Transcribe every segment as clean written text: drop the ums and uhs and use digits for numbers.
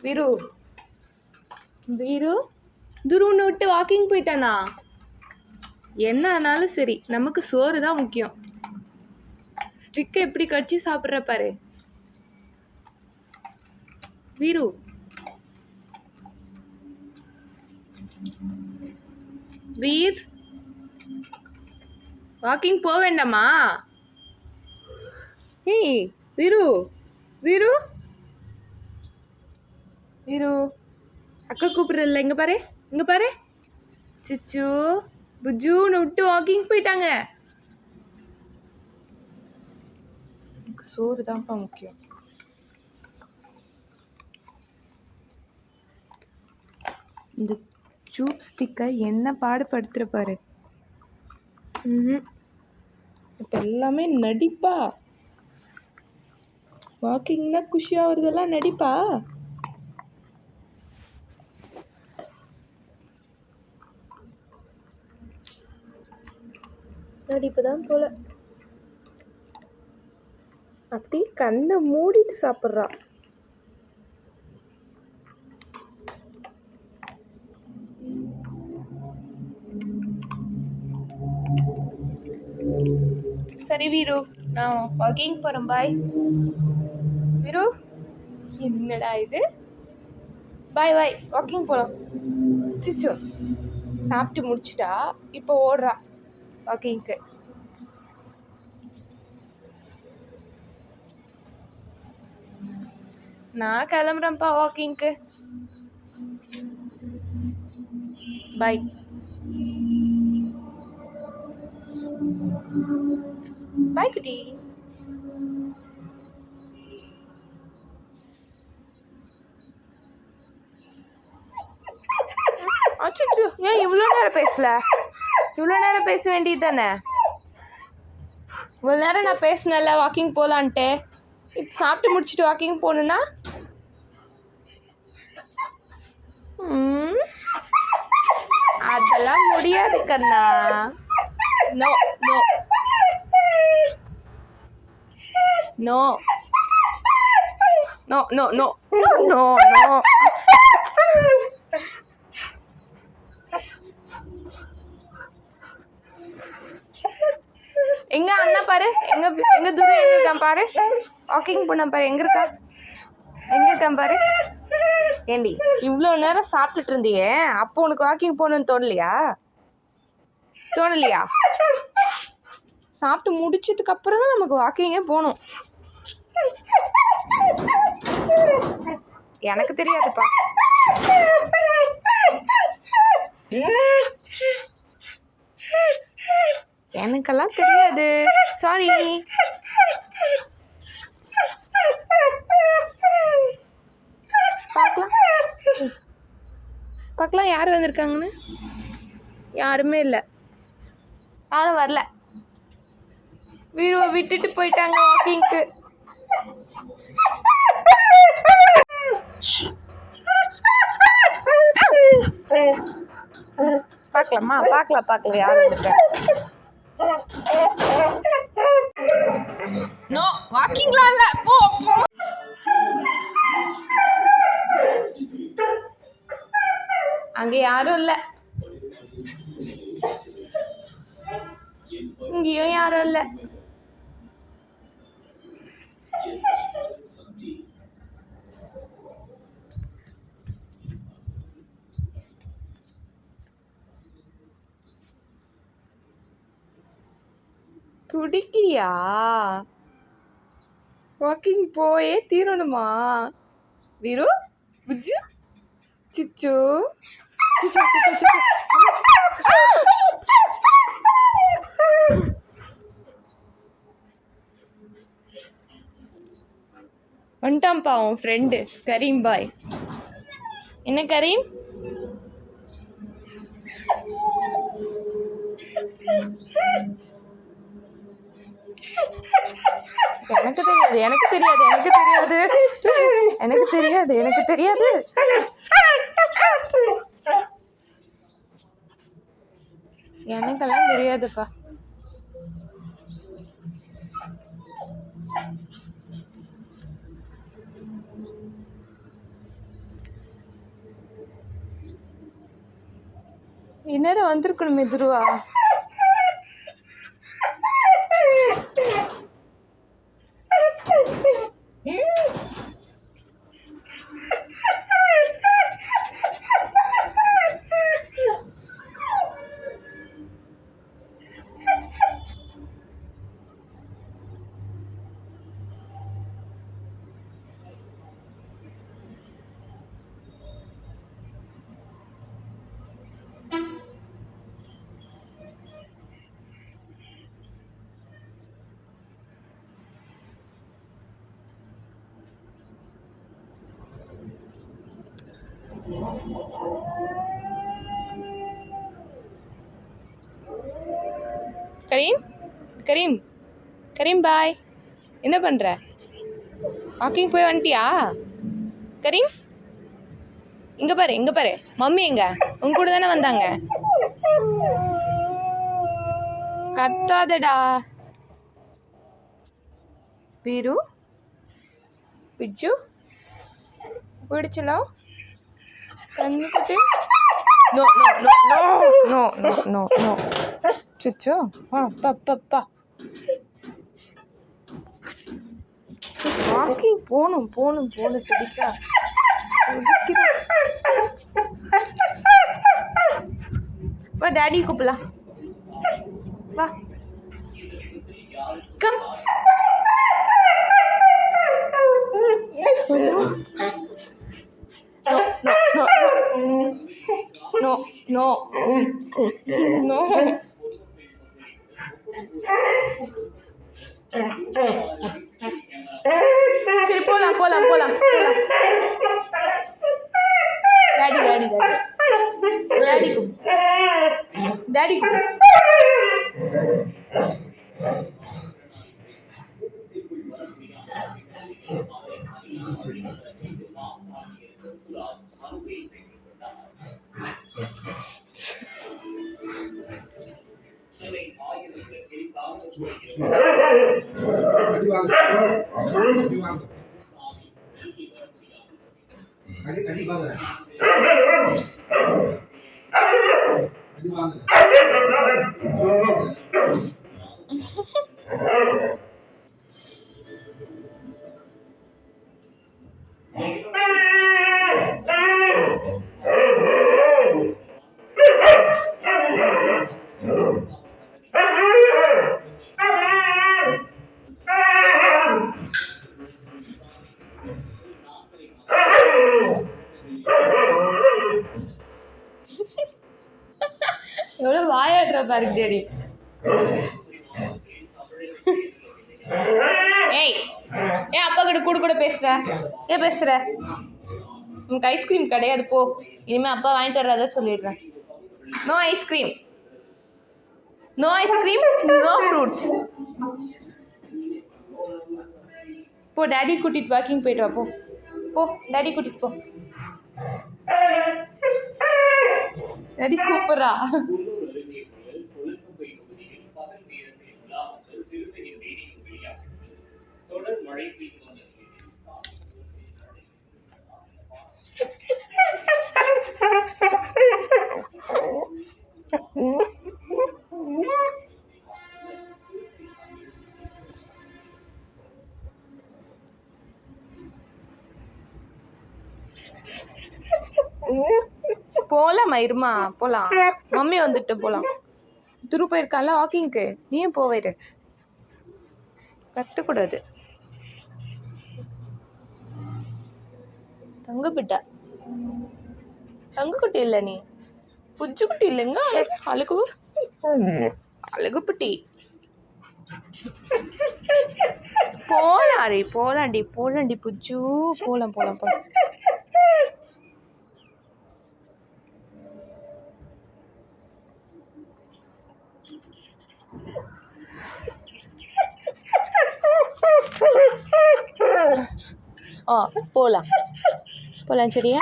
வீரு வீரு துருவனை விட்டு வாக்கிங் போயிட்டானா? என்ன ஆனாலும் சரி, நமக்கு சோறு தான் முக்கியம். ஸ்டிக்கை எப்படி கடிச்சு சாப்பிட்ற பாரு. வீரு வீர் வாக்கிங் போக வேண்டாமா? ஏய் வீரு வீரு வீரு அக்கா கூப்பிடுறல, இங்க பாரு இங்க பாரு. சிச்சு புஜ்ஜுன்னு விட்டு வாக்கிங் போயிட்டாங்க. சோறு தான்ப்பா முக்கியம். இந்த சூப் ஸ்டிக்கை என்ன பாடுபடுத்துற பாரு. இப்போ எல்லாமே நடிப்பா. வாக்கிங்னா குஷியாக வருதெல்லாம் நடிப்பா. நடிப்பு தான் போல. அப்படி கண்ணை மூடிட்டு சாப்பிட்றா. சரி வீரு, நான் வாக்கிங் போகிறேன். பாய் வீரு. என்னடா இது? பாய் பாய், வாக்கிங் போகலாம். சிச்சு சாப்பிட்டு முடிச்சிட்டா, இப்போ ஓடுறா வாக்கிங்க்கு. நான் கிளம்புறேன்ப்பா வாக்கிங்க்கு. பாய். பாய் குட்டி. அச்சோ, ஏன் இவ்வளோ நேரம் பேசல? இவ்வளோ நேரம் பேச வேண்டியது தானே? இவ்வளோ நேரம் நான் பேசினேன்ல வாக்கிங் போகலான்ட்டு. இப்போ சாப்பிட்டு முடிச்சுட்டு வாக்கிங் போகணுன்னா அதெல்லாம் முடியாது கண்ணா. No no no no no no no no. எங்க அண்ணா பாரு, எங்க எங்க தூரம் எங்க இருக்கான் பாரு. வாக்கிங் போன பாரு, எங்க இருக்கான் பாரு. ஏண்டி இவ்வளோ நேரம் சாப்பிட்டுட்டு இருந்தியே, அப்போ உனக்கு வாக்கிங் போகணுன்னு தோணலையா? சாப்பிட்டு முடிச்சதுக்கு அப்புறம் தான் நமக்கு வாக்கிங்கே போகணும். எனக்கு தெரியாதுப்பா. எனக்கெல்லாம் தெரியாது, சாரி. பார்க்கலாம் யார் வந்திருக்காங்கன்னு. யாருமே இல்லை, யாரும் வரல. வீருவை விட்டுட்டு போயிட்டாங்க வாக்கிங்க்கு. பார்க்கலாம் யார் வந்திருக்காங்க. நோ, வாக்கிங்லாம் இல்லை, போ. அங்கே யாரும் இல்லை, இங்கேயும் யாரும் இல்லை. துடிக்கிறியா? வாக்கிங் போயே தீரணுமா? வீரு புஜ்ஜு சிச்சு வந்துட்டான்ப்பா உன் ஃப்ரெண்டு கரீம் பாய். என்ன கரீம்? எனக்கு தெரியாது. எனக்கெல்லாம் தெரியாதுப்பா. இந்நேரம் வந்திருக்கணுமே துருவா. கரீம் கரீம் கரீம் பாய். என்ன பண்ணுற? வாக்கிங் போய் வந்துட்டியா? கரீம் இங்கே பாரு மம்மி எங்க? உங்க கூட தானே வந்தாங்க. கத்தாதடா. வீரு பிஜ்ஜு பிடிச்சலாம் கண்ணுக்குட்டி. No no no no no no no சுச்சோ. பப்பா வாக்கிங் போகணும் துடிக்கா. வா டாடி கூப்பிடலாம். வா come. No, no, no, no. சரி போலாம். டாடி எவ்வளோ வாயாடுற பாருங்க டேடி. ஏய் அப்பா கிட்ட கூட பேசுற. உனக்கு ஐஸ்கிரீம் கிடையாது போ. இனிமேல் அப்பா வாங்கிட்டு வர்றதா சொல்லிடுறேன். No ice cream, no fruits. போ டாடி கூட்டிட்டு வாக்கிங் போயிட்டு வா. போ டாடி கூட்டிட்டு போ. டாடி கூப்பிட்றா. போலாமா? இருமா போலாம். மம்மி வந்துட்டு போலாம். துரு போயிருக்கான்ல வாக்கிங்க்கு, நீயும் போவேரு. கத்துக்கூடாது. தங்கப்பிட்டா தங்கக்குட்டி இல்லை, நீ புஜ்ஜுக்குட்டி இல்லைங்க. அழகுப்பட்டி. போலாண்டி புஜ்ஜு. போலாம். போலாம் சரியா?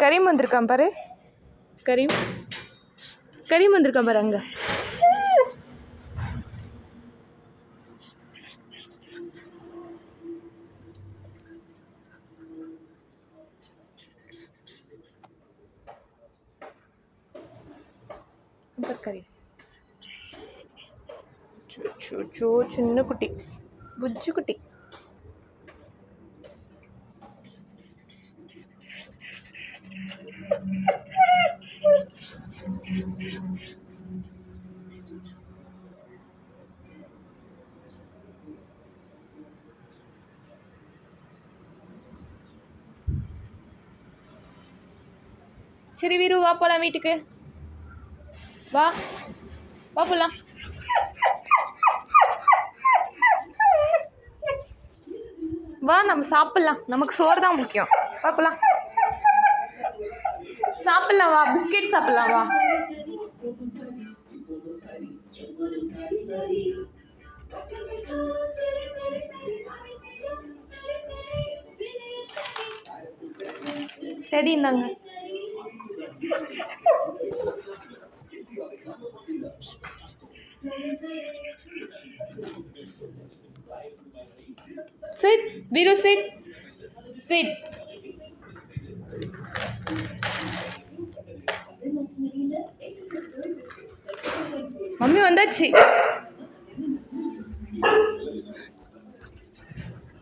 கரீம் வந்திருக்கான் பாரு. கரீம் வந்திருக்கான் பாரு. அங்க கறி சின்ன குட்டி புஜ்ஜு குட்டி. சரி வீரு, வா போலாம் வீட்டுக்கு. வா வா போலாம். வா நம்ம சாப்பிடலாம், நமக்கு சோறு தான் முக்கியம். வா போலாம் சாப்பிடலாம். வா பிஸ்கெட் சாப்பிடலாம். வா ரெடி இருந்தாங்க. Sit, Viru, sit. Sit. Mummy வந்தாச்சு.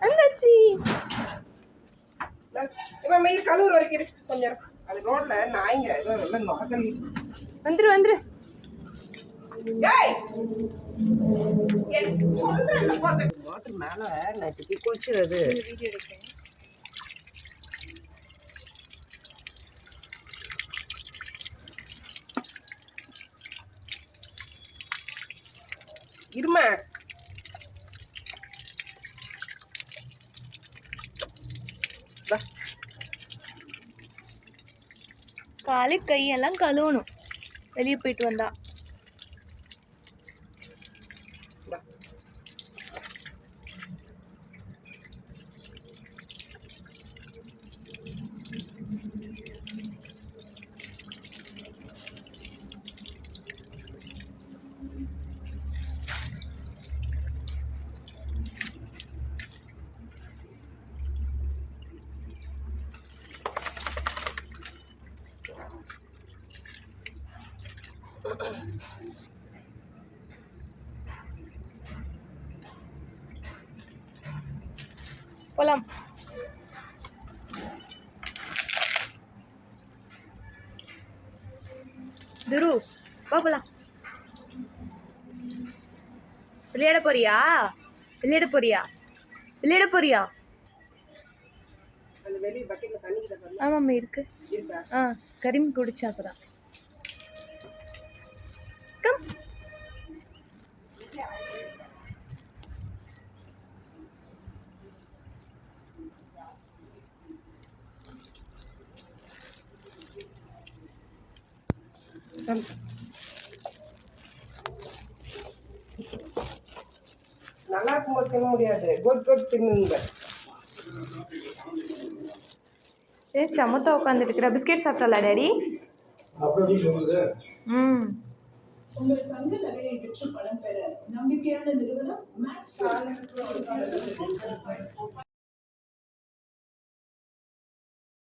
வந்தாச்சு. இவன் மீது கல்லூர் வரைக்கும் கொஞ்சம் அது ரோட்ல நாய்ங்க ஏதோ எல்லாம் நொகத்தல். வந்துரு வந்துரு. வாட்டர் மேல நேற்றுக்கு குளிச்சுறது. வீடியோ எடுக்கேன். இருமா காலை கையெல்லாம் கழுவணும் வெளியே போயிட்டு வந்தா. போலாம். துரு வா போலாம். விளையாட போறியா? விளையாட போறியா? விளையாட போறியா? அந்த வெளிய பக்கெட்ல தண்ணி கிட்ட ஆமாம் இருக்கு. இருக்கா? கரிமி குடிச்சா அப்பதான். கம். நல்லா இருக்கும்போது தின்ன முடியாது. கோட் தின்னுங்க. சமத்தா உட்காந்துட்டு இருக்கிற. பிஸ்கெட் சாப்பிட்டல டாடி? உங்கள் தங்க நகையை விற்று பணம் பெற நம்பிக்கையான நிறுவனம் மேக்ஸ்